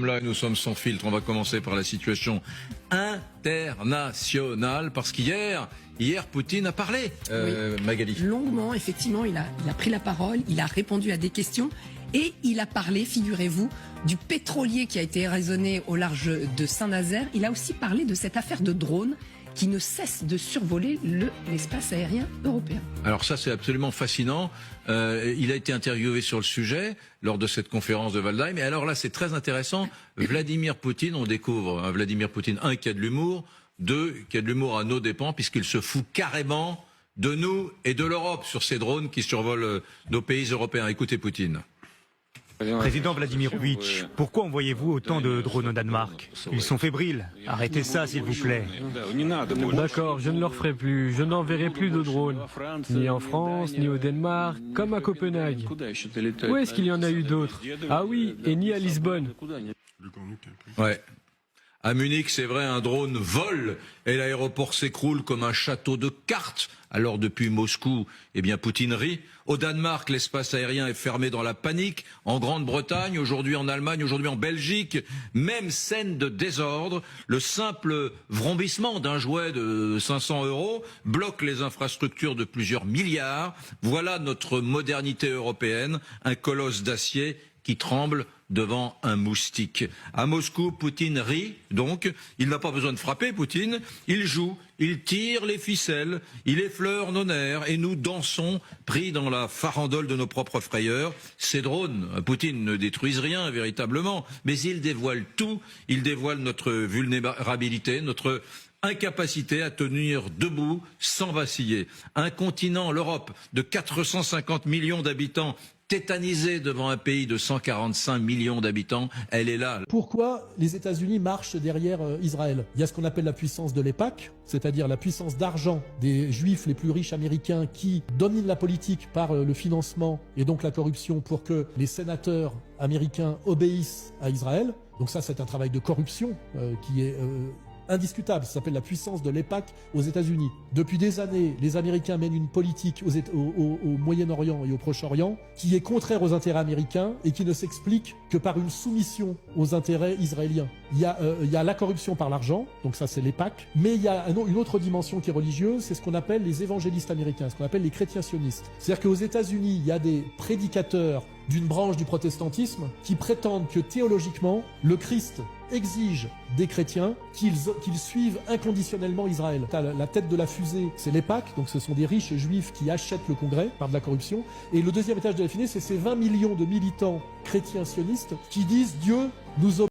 Là, nous sommes sans filtre. On va commencer par la situation internationale parce qu'hier, Poutine a parlé. Magali. Longuement, effectivement, il a pris la parole, il a répondu à des questions et il a parlé, figurez-vous, du pétrolier qui a été raisonné au large de Saint-Nazaire. Il a aussi parlé de cette affaire de drone qui ne cesse de survoler l'espace aérien européen. Alors ça, c'est absolument fascinant. Il a été interviewé sur le sujet lors de cette conférence de Waldheim. Et alors là, c'est très intéressant. Vladimir Poutine, on découvre Vladimir Poutine, un, qui a de l'humour, deux, qui a de l'humour à nos dépens, puisqu'il se fout carrément de nous et de l'Europe sur ces drones qui survolent nos pays européens. Écoutez Poutine. Président Vladimirovitch, pourquoi envoyez-vous autant de drones au Danemark? Ils sont fébriles. Arrêtez ça, s'il vous plaît. D'accord, je ne leur ferai plus. Je n'enverrai plus de drones. Ni en France, ni au Danemark, comme à Copenhague. Où est-ce qu'il y en a eu d'autres? Ah oui, et ni à Lisbonne. Ouais. À Munich, c'est vrai, un drone vole et l'aéroport s'écroule comme un château de cartes. Alors depuis Moscou, eh bien Poutine rit. Au Danemark, l'espace aérien est fermé dans la panique. En Grande-Bretagne, aujourd'hui en Allemagne, aujourd'hui en Belgique, même scène de désordre. Le simple vrombissement d'un jouet de 500 € bloque les infrastructures de plusieurs milliards. Voilà notre modernité européenne, un colosse d'acier qui tremble devant un moustique. À Moscou, Poutine rit, donc. Il n'a pas besoin de frapper, Poutine. Il joue, il tire les ficelles, il effleure nos nerfs et nous dansons, pris dans la farandole de nos propres frayeurs. Ces drones, Poutine ne détruisent rien, véritablement, mais ils dévoilent tout. Ils dévoilent notre vulnérabilité, notre incapacité à tenir debout sans vaciller. Un continent, l'Europe, de 450 millions d'habitants, tétanisée devant un pays de 145 millions d'habitants, elle est là. Pourquoi les États-Unis marchent derrière Israël? Il y a ce qu'on appelle la puissance de l'EPAC, c'est-à-dire la puissance d'argent des juifs les plus riches américains qui dominent la politique par le financement et donc la corruption pour que les sénateurs américains obéissent à Israël. Donc ça, c'est un travail de corruption qui est indiscutable. Ça s'appelle la puissance de l'EPAC aux États-Unis. Depuis des années, les Américains mènent une politique au Moyen-Orient et au Proche-Orient qui est contraire aux intérêts américains et qui ne s'explique que par une soumission aux intérêts israéliens. Il y a la corruption par l'argent, donc ça c'est l'EPAC, mais il y a une autre dimension qui est religieuse, c'est ce qu'on appelle les évangélistes américains, ce qu'on appelle les chrétiens sionistes. C'est-à-dire qu'aux États-Unis, il y a des prédicateurs d'une branche du protestantisme qui prétendent que théologiquement, le Christ exige des chrétiens qu'ils suivent inconditionnellement Israël. La tête de la fusée, c'est l'EPAC, donc ce sont des riches juifs qui achètent le Congrès par de la corruption. Et le deuxième étage de la fusée, c'est ces 20 millions de militants chrétiens sionistes qui disent Dieu nous obéit.